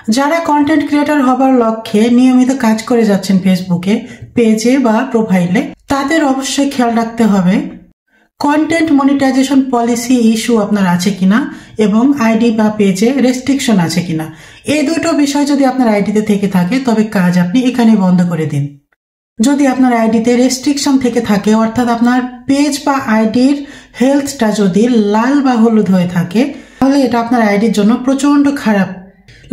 যারা content creator হবার লক্ষ্যে নিয়মিত কাজ করে যাচ্ছেন ফেসবুকে, পেজে বা প্রোফাইলে, তাদের অবশ্যই খেয়াল রাখতে হবে কন্টেন্ট মনিটাইজেশন পলিসি ইস্যু আপনার আছে কিনা এবং আইডি বা পেজে রেস্ট্রিকশন আছে কিনা। এই দুটো বিষয় যদি আপনার আইডিতে থেকে থাকে তবে কাজ আপনি এখানে বন্ধ করে দিন। যদি আপনার আইডিতে রেস্ট্রিকশন থেকে থাকে, অর্থাৎ আপনার পেজ বা আইডির হেলথটা যদি লাল বা হলুদ হয়ে থাকে, তাহলে এটা আপনার আইডির জন্য প্রচন্ড খারাপ।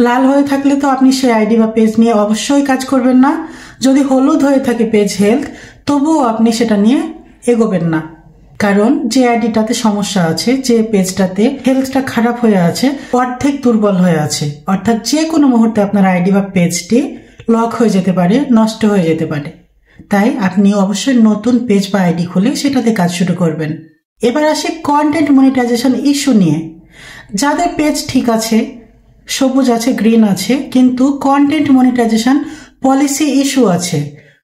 লাল হয়ে থাকলে তো আপনি সেই আইডি বা পেজ নিয়ে অবশ্যই কাজ করবেন না। যদি হলুদ হয়ে থাকে পেজ হেলথ, তবুও আপনি সেটা নিয়ে এগোবেন না, কারণ যে আইডিটাতে সমস্যা আছে, যে পেজটাতে হেলথটা খারাপ হয়ে আছে, অর্ধেক দুর্বল হয়ে আছে, অর্থাৎ যে কোনো মুহূর্তে আপনার আইডি বা পেজটি লক হয়ে যেতে পারে, নষ্ট হয়ে যেতে পারে। তাই আপনি অবশ্যই নতুন পেজ বা আইডি খুলে সেটাতে কাজ শুরু করবেন। এবার আসি কন্টেন্ট মনিটাইজেশন ইস্যু নিয়ে। যাদের পেজ ঠিক আছে, সবুজ আছে, গ্রিন আছে, কিন্তু কন্টেন্ট মনিটাইজেশন পলিসি ইস্যু আছে।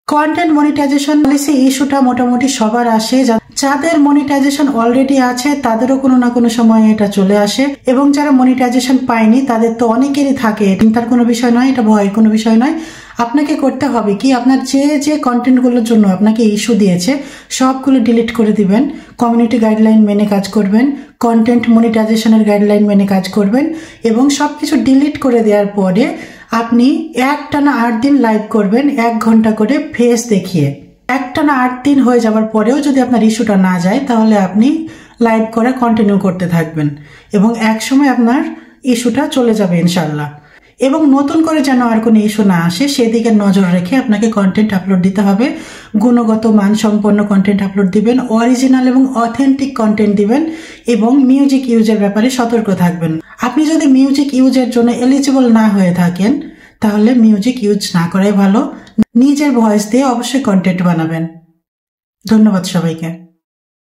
কন্টেন্ট মনিটাইজেশন পলিসি ইস্যুটা মোটামুটি সবার আসে। যাদের মনিটাইজেশন অলরেডি আছে তাদেরও কোনো না কোনো সময় এটা চলে আসে, এবং যারা মনিটাইজেশন পায়নি তাদের তো অনেকেরই থাকে। চিন্তার কোনো বিষয় নয়, এটা ভয়ের কোনো বিষয় নয়। আপনাকে করতে হবে কি, আপনার যে যে কন্টেন্টগুলোর জন্য আপনাকে ইস্যু দিয়েছে সবগুলো ডিলিট করে দিবেন। কমিউনিটি গাইডলাইন মেনে কাজ করবেন, কন্টেন্ট মনিটাইজেশনের গাইডলাইন মেনে কাজ করবেন, এবং সবকিছু ডিলিট করে দেওয়ার পরে আপনি একটানা 8 দিন লাইভ করবেন, 1 ঘন্টা করে ফেস দেখিয়ে। একটানা 8 দিন হয়ে যাওয়ার পরেও যদি আপনার ইস্যুটা না যায়, তাহলে আপনি লাইভ করা কন্টিনিউ করতে থাকবেন, এবং একসময় আপনার ইস্যুটা চলে যাবে ইনশাল্লাহ। এবং নতুন করে যেন আর কোনো ইস্যু না আসে সেদিকে নজর রেখে আপনাকে কন্টেন্ট আপলোড দিতে হবে। গুণগত মানসম্পন্ন কন্টেন্ট আপলোড দিবেন, অরিজিনাল এবং অথেন্টিক কন্টেন্ট দিবেন, এবং মিউজিক ইউজের ব্যাপারে সতর্ক থাকবেন। আপনি যদি মিউজিক ইউজের জন্য এলিজিবল না হয়ে থাকেন, তাহলে মিউজিক ইউজ না করাই ভালো। নিজের ভয়েস দিয়ে অবশ্যই কন্টেন্ট বানাবেন। ধন্যবাদ সবাইকে।